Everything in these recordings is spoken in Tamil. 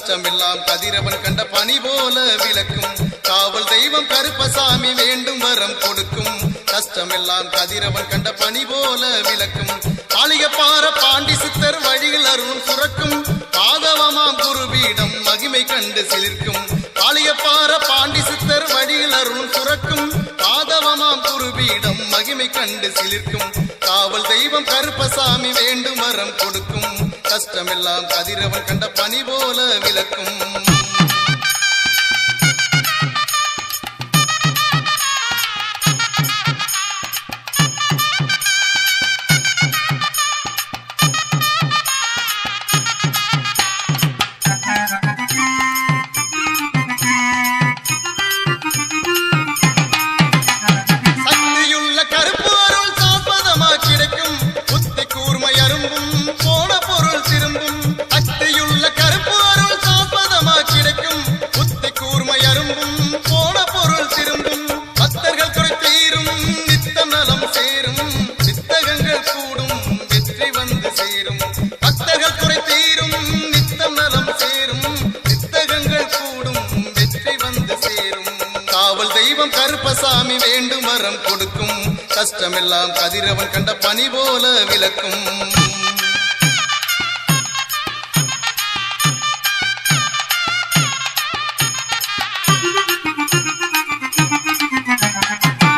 கஷ்டமெல்லாம் கதிரவன் கண்ட பனி போல விளக்கும். காவல் தெய்வம் கருப்பசாமி வேண்டும் வரம் கொடுக்கும். கஷ்டமெல்லாம் கதிரவன் கண்ட பனி போல விளக்கும். ஆளியப்பார பாண்டி சித்தர் வழியில் அருளும் சுரக்கும். பாதவமாம் குருபீடம் மகிமை கண்டு சிலிர்க்கும். ஆளியப்பார பாண்டி சித்தர் வழியில் அருளும் சுரக்கும். பாதவமாம் குருபீடம் மகிமை கண்டு சிலிர்க்கும். காவல் தெய்வம் கருப்பசாமி வேண்டும் வரம் கொடுக்கும். கஷ்டமெல்லாம் கதிரவன் கண்ட பனி போல விளக்கும். கருப்பசாமி வேண்டும் வரம் கொடுக்கும். கஷ்டமெல்லாம் கதிரவன் கண்ட பனி போல விளக்கும்.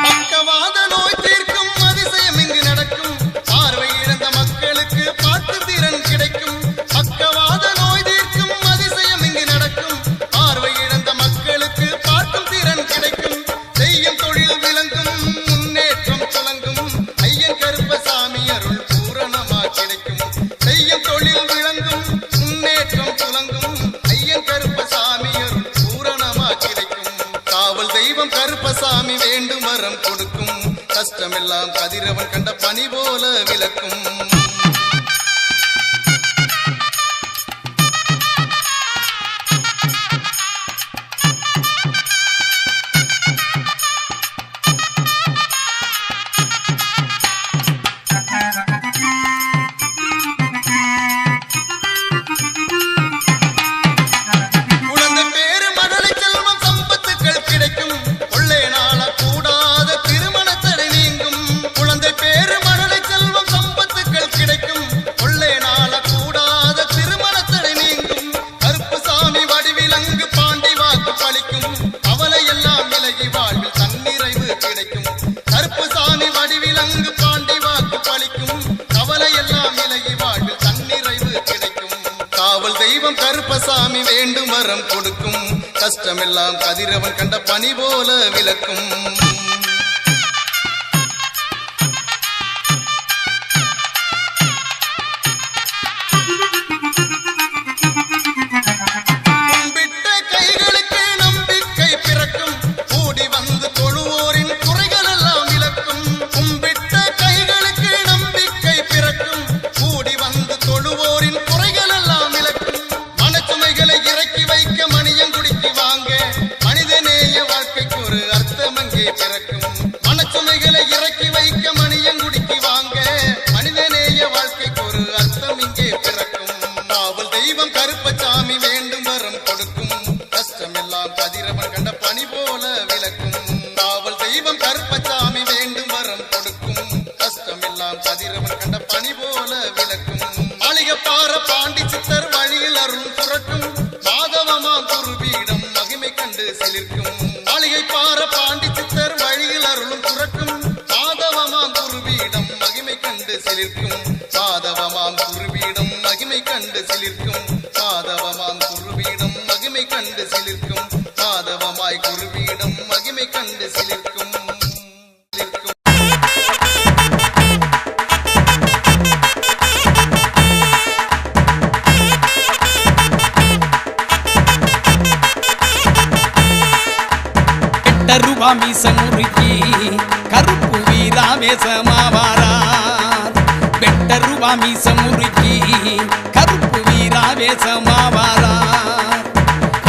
பக்கவாத நோய் தீர்க்கும் அதிசயம் இங்கு நடக்கும். பார்வை இழந்த மக்களுக்கு பார்த்து திறன் கிடைக்கும். பக்கவாத நோய் தீர்க்கும் அதிசயம் இங்கு நடக்கும். பார்வை இழந்த மக்களுக்கு பார்க்கும் திறன் கிடைக்கும். செய்யும் தொழில் விளங்கும், முன்னேற்றம் துலங்கும். ஐயன் கருப்பசாமி அருள் பூரணமா கிடைக்கும். செய்யும் தொழில் விளங்கும், முன்னேற்றம் துலங்கும். ஐயன் கருப்பசாமி அருள் பூரணமா கிடைக்கும். காவல் தெய்வம் கருப்பசாமி வேண்டும் வரம் கொடுக்கும். கஷ்டமெல்லாம் கதிரவன் கண்ட பனி போல விளக்கும். கருப்பசாமி வேண்டும் வரம் கொடுக்கும். கஷ்டமெல்லாம் கதிரவன் கண்ட பனி போல விளக்கும். மனச்சுமைகளை இறக்கி வைக்க மணியங்குடிக்கு வாங்க. மனிதநேய வாழ்க்கைக்கு ஒரு அர்த்தம் இங்கே பிறக்கும். காவல் தெய்வம் கருப்பசாமி வேண்டும் வரம் கொடுக்கும். கஷ்டமெல்லாம் கதிரவன் கண்ட பனி போல விளக்கும். காவல் தெய்வம் கருப்பசாமி வேண்டும் வரம் கொடுக்கும். கஷ்டமெல்லாம் கதிரவன் கண்ட பனி போல விளக்கும். மாளிகப்பார பாண்டி சித்தர் வழியில் அருள் புரட்டும். மாதவமாம் குருபீடம் மகிமை கண்டு சிலிர்க்கும். மாளிகைப்பார பாண்டி சித்தர் வழியில் அருளும் புரட்டும். மாதவமாம் குருபீடம் மகிமை கண்டு சிலிர்க்கும். மாதவமாம் குருபீடம் மகிமை கண்டு சிலிர்க்கும். மாதவமாம் குருபீடம் மகிமை கண்டு சிலிர்க்கும். மாதவமாய் குருபீடம் மகிமை கண்டு சிலிர்க்கும். மீசமுருக்கி கருப்பு வீராவேசமாவாரார். வெட்டருவா மீசமுருக்கி கருப்பு வீராவேசமாவாரார்.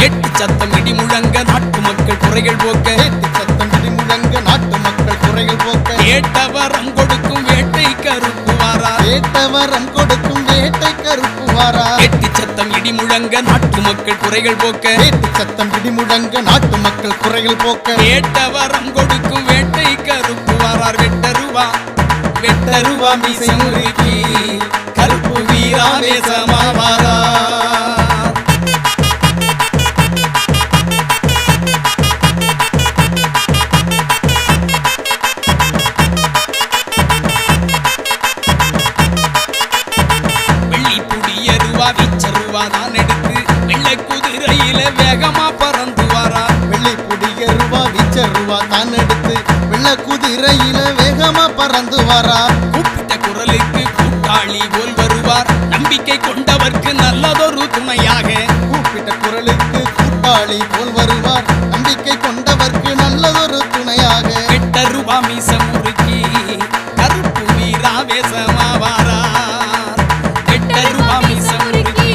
எட்டு சத்தம் இடி முழங்க நாட்டு மக்கள் குறைகள் போக்க. எட்டு சத்தம் இடி முழங்க நாட்டு மக்கள் குறைகள் போக்க. ஏட்டவரம் கொடுக்கும் வேட்டை கருப்பு வாரா. ஏட்டவரம் கொடுக்கும் வேட்டை கருப்பு வாரா. எட்டு சத்தம் இடி முழங்க முழங்க நாட்டு மக்கள் குறைகள் போக்க வேட்டு சத்தம் இடி முழங்க நாட்டு மக்கள் குறைகள் போக்க வேட்ட வரம் கொடுக்கும் வேட்டை கருப்பு வாரார் வெட்டருவா வெட்டருவா மீசை முறுக்கி கருப்பு வீராவேசமா வாரார் தான் எடுத்து வெள்ளை குதிரையில வேகமா பறந்து வாரா வெள்ளை புடிய ரூபா வீச்ச ரூபா தான் எடுத்து வெள்ளை குதிரையில வேகமா பறந்து வாரா கூப்பிட்ட குரலுக்கு கூட்டாளி போல் வருவார் நம்பிக்கை கொண்டவர்க்கு நல்லதொரு துணையாக கூப்பிட்ட குரலுக்கு கூட்டாளி போல் வருவார் நம்பிக்கை கொண்டவர்க்கு நல்லதொரு துணையாக வெட்டருவா மீச முறுக்கி கருப்பு வீராவேசமா வாரார் வெட்டருவா மீச முறுக்கி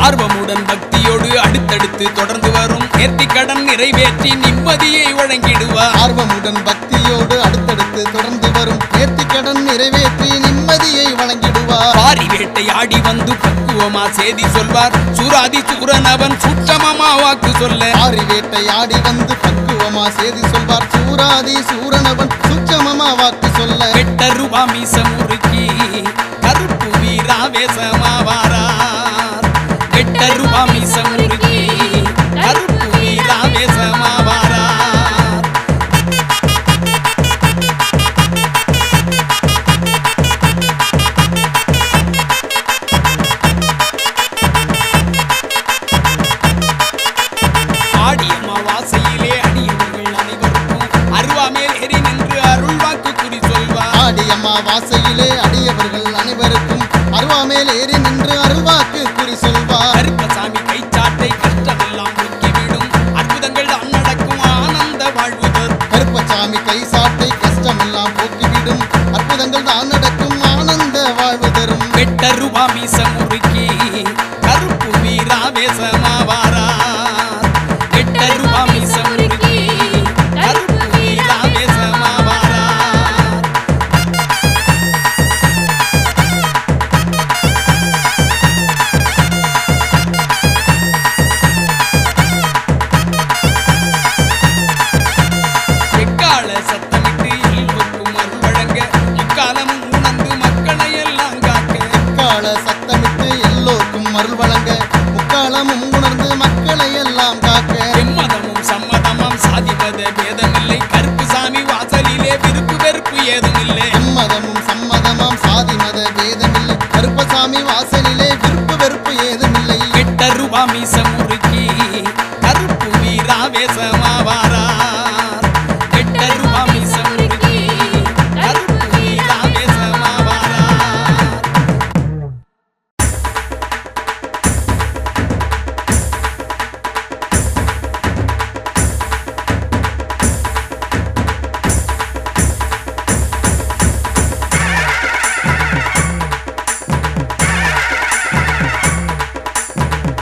ஆர்வமுடன் பக்தியோடு அடுத்தடுத்து தொடர்ந்து வரும் நேர்த்திக்கடன் நிறைவேற்றி நிம்மதியை வழங்கிடுவார் ஆர்வமுடன் பக்தியோடு அடுத்தடுத்து தொடர்ந்து வரும் நேர்த்திக்கடன் நிறைவேற்றி நிம்மதியை வழங்கிடுவார் பாரி வேட்டையாடி வந்து பக்குவமா செய்தி சொல்வார் சூராதி சூரன் அவன் சுற்றமமா வாக்கு சொல்ல பாரி வேட்டையாடி வந்து பக்குவமா செய்தி சொல்வார் சூராதி சூரனவன் சுற்றமமா வாக்கு சொல்ல வெட்டருவா மீச முறுக்கி கருப்பு வீராவேசமா வாரார் வெட்டருவா மீச முறுக்கி கருப்பு வீராவேசமா வாரார் ஆடியம்மா வாசையிலே அடியவர்கள் அனைவருக்கும் அருவாமேல் ஏறி நின்று அருள் வாக்கு குறி சொல்வார் ஆடியம்மா வாசையிலே அடியவர்கள் அனைவருக்கும் அருவாமேல் ஏறி நின்று அருள்வாக்கு குறி சொல்வார் கருப்பசாமி கைச்சாட்டை கஷ்டமெல்லாம் முக்கிவிடும் அற்புதங்கள் தான் நடக்கும் ஆனந்த வாழ்வு தரும் கருப்பசாமி கை சாட்டை கஷ்டமெல்லாம் போக்கிவிடும் அற்புதங்கள் தான் நடக்கும் ஆனந்த வாழ்வு தரும் வெட்டருவா மீச முறுக்கி கருப்பு வீராவேசமா வாரார் வெட்டருவா மீச முறுக்கி கருப்பு வீராவேசமா வாரார் எக்கால சத்தமிட்டு எல்லோருக்கும் அருள் வழங்க முக்காலமும் உணர்ந்து மக்களை எல்லாம் காக்க கால சத்தமிட்டு எல்லோருக்கும் அருள் வழங்க முக்காலமும் உணர்ந்து மக்களை எல்லாம் காக்க எம்மதமும் சம்மதமும் சாதிமத பேதமில்லை கருப்புசாமி வாசலிலே விருப்பு வெறுப்பு ஏதுமில்லை எம்மதமும் சம்மதமாம் சாதி மத பேதமில்லை கருப்பசாமி வாசலிலே விருப்பு வெறுப்பு ஏதுமில்லை வெட்டருவா மீச முறுக்கி கருப்பு வீராவேசமா வாரார் வெட்டருவா மீச முறுக்கி கருப்பு வீராவேசமா வாரார்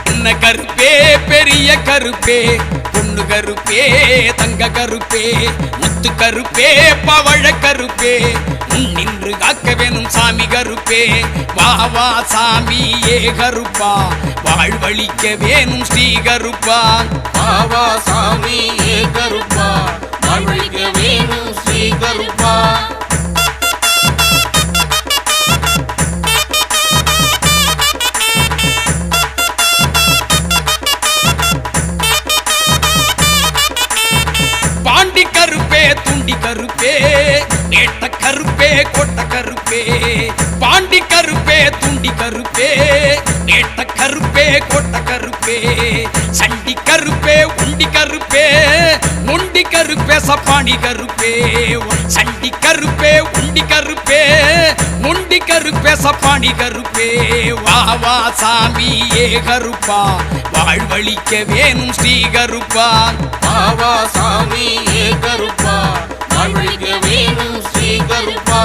சின்ன கருப்பே பெரிய கருப்பே பொண்ணு கருப்பே தங்க கருப்பே முத்து கருப்பே பவழ கருப்பே நின்று காக்க வேணும் சாமி கருப்பே வா வா சாமி ஏ கருப்பா வாழ்வழிக்க வேணும் ஸ்ரீ கருப்பா பாவா சாமி ஏ கருப்பா வாழ்வழிக்க வேணும் ஸ்ரீ கருப்பா பாண்டி கருப்பே துண்டி கருப்பே நேட்ட கருப்பே கொட்ட கருப்பே பாண்டி கருப்பே துண்டி கருப்பே நேட்ட கருப்பே கொட்ட கருப்பே சண்டி கருப்பே உண்டி கருப்பே முண்டி கருப்பே சப்பாணி கருப்பே சண்டி கருப்பே உண்டி கருப்பே முண்டி கருப்பே சப்பாணி கருப்பே வா வா சாமி ஏ கருப்பா வாழ்வழிக்க வேணும் ஸ்ரீ கருப்பா பாவா சாமி ஏ கருப்பா வாழ்வழிக்க வேணும் ஸ்ரீ கருப்பா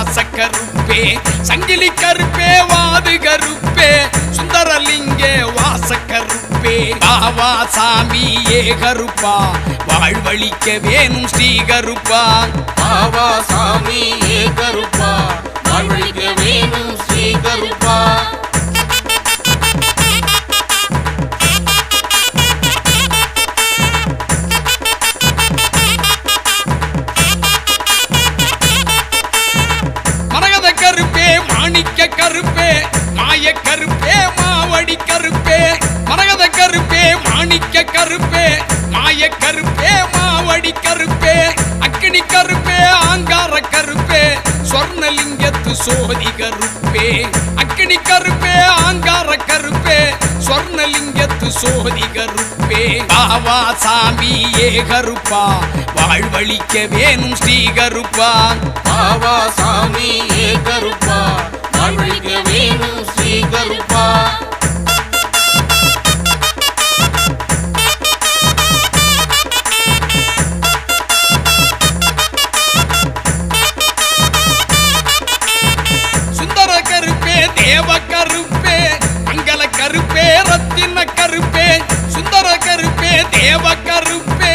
வாசக்கருப்பே சங்கிலி கருப்பே வாது கருப்பே சுந்தரலிங்க வாசக்கருப்பே பாவா சாமி ஏ கருப்பா வாழ்வழிக்க வேணும் ஸ்ரீ கருப்பா பாவா சாமி ஏ கருப்பா வாழ்வழிக்க வேணும் ஸ்ரீ கருப்பா மரகத கருப்பே மாணிக்க கருப்பே மாய கருப்பே மாவடி கருப்பே மரகத கருப்பே மாணிக்க கருப்பே மாய கருப்பே மாவடி கருப்பே அக்கினி கருப்பே ஆங்கார கருப்பே சொர்ணலிங்கத்து சோதி கருப்பே அக்கினி கருப்பே ஆங்கார கருப்பே சொர்ணலிங்கத்து சோதி கருப்பே பாவா சாமி ஏ கருப்பா வாழ்வழிக்க வேணும் ஸ்ரீ கருப்பா பாவா சாமி ஏ கருப்பா வாழ்வழிக்க வேணும் ஸ்ரீ கருப்பா சுந்தர கருப்பே தேவ கருப்பே மங்கள கருப்பே ரத்தின கருப்பே சுந்தர கருப்பே தேவ கருப்பே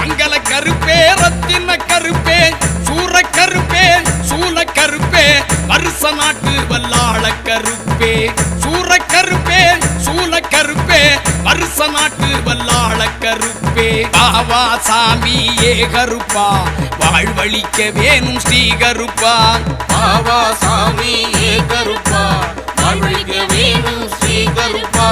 மங்கள கருப்பே ரத்தின கருப்பே சூர கருப்பே சூல கருப்பே வருஷ நாட்டு வல்லாள கருப்பே சூர கருப்பே சூல கருப்பே வருஷ நாட்டு வல்லாள கருப்பே பாவா சாமி ஏ கருப்பா வாழ்வழிக்க வேணும் ஸ்ரீ கருப்பா பாவா சாமி ஏ கருப்பா வாழ்வழிக்க வேணும் ஸ்ரீ கருப்பா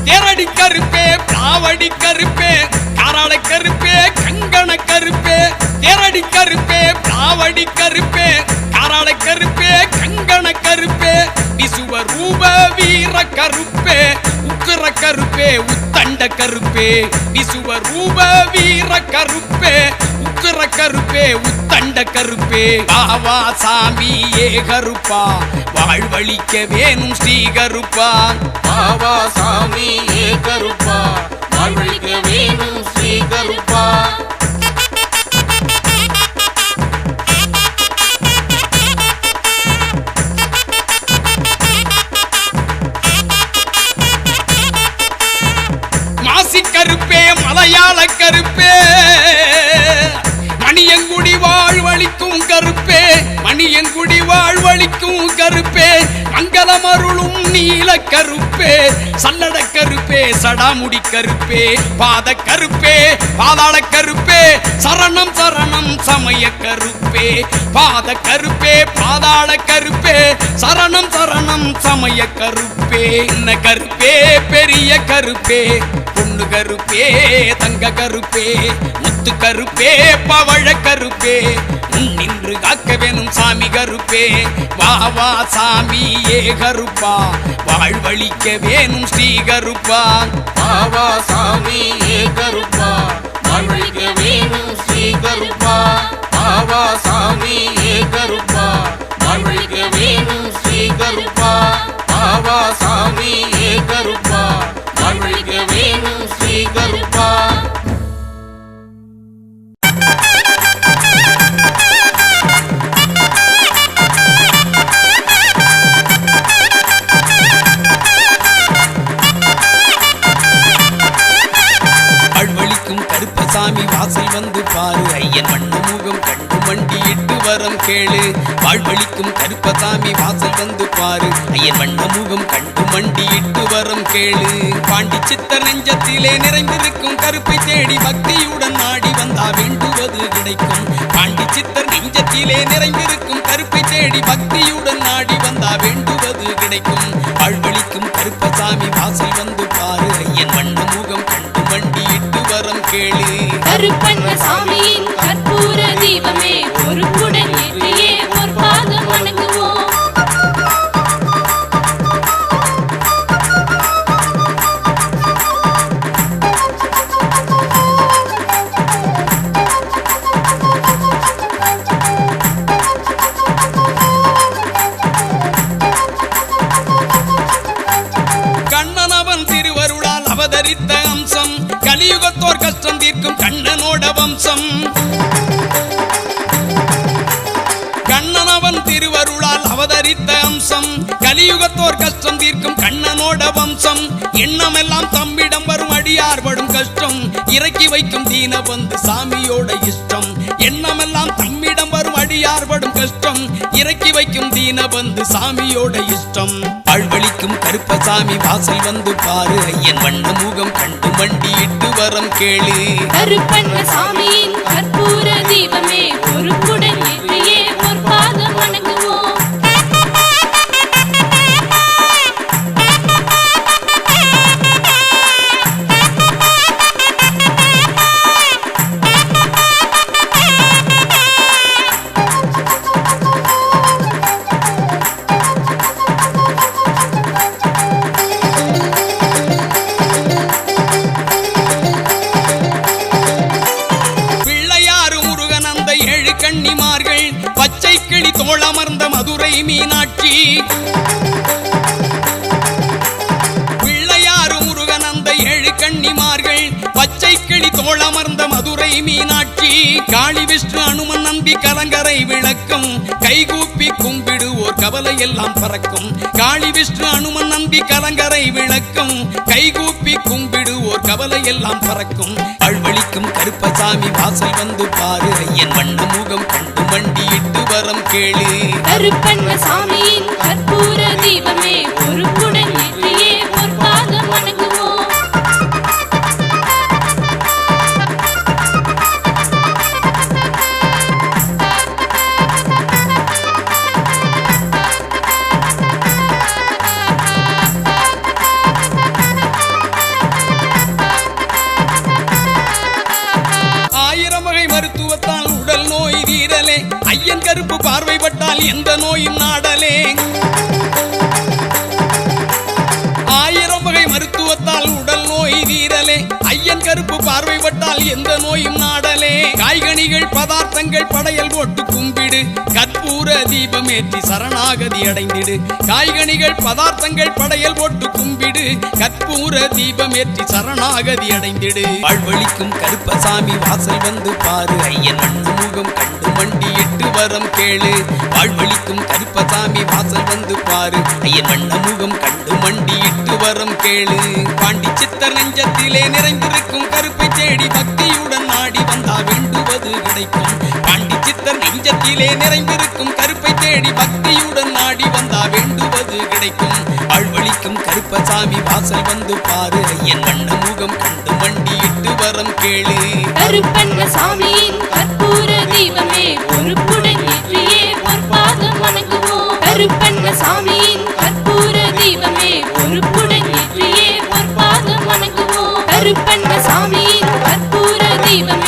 தேரடி கருப்பே பாவடி கருப்பே காராள கருப்பே கங்கண கருப்பே தேரடி கருப்பே பாவடி கருப்பே காராள கருப்பே கங்கண கருப்பே விசுவ ரூப வீர கருப்பே உக்கிர கருப்பே உத்தண்ட கருப்பே விசுவ ரூப வீர கருப்பே உக்கிர கருப்பே உத்தண்ட கருப்பே பாவா சாமி ஏ கருப்பா வாழ்வழிக்க வேணும் ஸ்ரீ கருப்பா பாவா சாமி ஏ கருப்பா வாழ்வழிக்க வேணும் ஸ்ரீ கருப்பா மாசி கருப்பே மலையாள கருப்பே மணியங்குடி வாழ்வழிக்கும் கருப்பே மணியங்குடி வாழ்வழிக்கும் கருப்பே மங்களம் அருளும் நீல கருப்பே சல்லட கருப்பே சடாமுடி கருப்பே பாத கருப்பே பாதாள கருப்பே சரணம் சரணம் சமய கருப்பே பாத கருப்பே பாதாள கருப்பே சரணம் சரணம் சமய கருப்பே என்ன கருப்பே பெரிய கருப்பே பொண்ணு கருப்பே தங்க கருப்பே முத்து கருப்பே பவழ கருப்பே நின்று காக்க வேணும் சாமி கருப்பே வாவா சாமி ஏ கருப்பா வாழ்வழிக்க வேணும் ஸ்ரீ கருப்பா பாவா சாமி ஏ கருப்பா வாழ்வழிக்க வேணும் ஸ்ரீ கருப்பா பாவா சாமி ஏ கருப்பா வாழ்வழிக்க வேணும் ஸ்ரீ கருப்பா பாவா சாமி ஏ கருப்பா வாழ்வழிக்க வேணும் ஸ்ரீ கருப்பா வாழ்வழிக்கும் கருப்பசாமி வாசல் வந்து பாரு ஐயன் வண்ண முகம் கண்டு மண்டியிட்டு வரம் கேளு வாழ்வழிக்கும் கருப்பசாமி வாசல் வந்து பாரு ஐயன் வண்ண முகம் கண்டு மண்டியிட்டு வரம் கேளு பாண்டி சித்த நெஞ்சத்திலே நிறைந்திருக்கும் கருப்பை தேடி பக்தியுடன் நாடி வந்தா வேண்டுவது கிடைக்கும் பாண்டி சித்தர் நெஞ்சத்திலே நிறைந்திருக்கும் கருப்பை தேடி பக்தியுடன் நாடி வந்தா வேண்டுவது கிடைக்கும் வாழ்வழிக்கும் கருப்பசாமி வாசல் வந்து பாரு ஐயன் வண்ண முகம் கண்டு மண்டியிட்டு வரம் கேளு கருப்பண்ண சாமியின் கற்பூர தீபமே பொறுப்புடன் ஏற்றியே பொற்பாதம் வணங்குவோம். அவதரித்த அம்சம் கலியுகத்தோர் கஷ்டம் தீர்க்கும் கண்ணனோட வம்சம் கண்ணனவன் திருவருளால் அவதரித்த அம்சம் கலியுகத்தோர் கஷ்டம் தீர்க்கும் கண்ணனோட வம்சம் எண்ணமெல்லாம் தம்மிடம் வரும் அடியார் படும் கஷ்டம் இறக்கி வைக்கும் தீனபந்து சாமியோட இஷ்டம் எண்ணமெல்லாம் தம்மிடம் வரும் அடியார் படும் கஷ்டம் இறக்கி வைக்கும் தீனபந்து சாமியோட இஷ்டம் வாழ்வழிக்கும் கருப்பசாமி வாசல் வந்து பாரு ஐயன் வண்ண முகம் கண்டு மண்டியிட்டு வரம் கேளு கருப்பண்ண சாமியின் கற்பூர தீபமே பொறுப்புடன் ஏற்றியே பொற்பாதம் வணங்குவோம் கன்னிமார்கள் பச்சை கிளி தோளமர்ந்த மதுரை மீனாட்சி பிள்ளையாறு முருகன் அந்த 7 கன்னிமார்கள் பச்சை கிளி தோளமர்ந்த மதுரை மீனாட்சி காளி விஷ்ணு அனுமன் நம்பி கலங்கரை விளக்கம் கைகூப்பி கும்பிடுவோர் கவலை எல்லாம் பறக்கும் காளி விஷ்ணு அனுமன் நம்பி கலங்கரை விளக்கம் கைகூப்பி கும்பிடுவோர் கவலை எல்லாம் பறக்கும் அழ்வழிக்கும் கருப்பசாமி வாசல் வந்து பாரு ஐயன் வண்ண முகம் கண்டு மண்டியிட்டு வரம் கேளு கருப்பண்ண சாமியின் கற்பூர தீபமே பொறுப்புடன் ஏற்றியே பொற்பாதம் வணங்குவோம் மருத்துவத்தால் உடல் நோய் தீரலே ஐயன் கருப்பு பார்வைப்பட்டால் எந்த நோயும் நாடலே 1000 வகை மருத்துவத்தால் உடல் நோய் தீரலே ஐயன் கருப்பு பார்வைப்பட்டால் எந்த நோயும் நாடலே காய்கனிகள் பதார்த்தங்கள் படையல் போட்டு கும்பிடு கற்பூர தீபம் ஏற்றி சரணாகதி அடைந்திடு காய்கனிகள் பதார்த்தங்கள் படையல் போட்டு கும்பிடு கற்பூர தீபம் ஏற்றி சரணாகதி அடைந்திடு வாழ்வழிக்கும் கருப்பசாமி வாசல் வந்து பாரு ஐயன் வண்ண முகம் கண்டு மண்டியிட்டு வரம் கேளு வாழ்வழிக்கும் கருப்பசாமி வாசல் வந்து பாரு ஐயன் வண்ண முகம் கண்டு மண்டியிட்டு வரம் கேளு பாண்டி சித்தர் நெஞ்சத்திலே நிறைந்திருக்கும் கருப்பை தேடி பக்தியுடன் நாடி வந்தா வேண்டுவது கிடைக்கும் பாண்டி சித்தர் நெஞ்சத்திலே நிறைந்திருக்கும் கருப்பை தேடி பக்தியுடன் நாடி வந்தா வேண்டுவது கிடைக்கும் வாழ்வழிக்கும் கருப்பசாமி வாசல் வந்து பாரு ஐயன் வண்ண முகம் கண்டு மண்டியிட்டு வரம் கேளு கருப்பண்ண சாமியின் கற்பூர தீபமே பொறுப்புடன் ஏற்றியே பொற்பாதம் வணங்குவோம் கருப்பண்ண சாமியின் கற்பூர தீபமே பொறுப்புடன் ஏற்றியே பொற்பாதம் வணங்குவோம் கருப்பண்ண சாமியின் கற்பூர தீபமே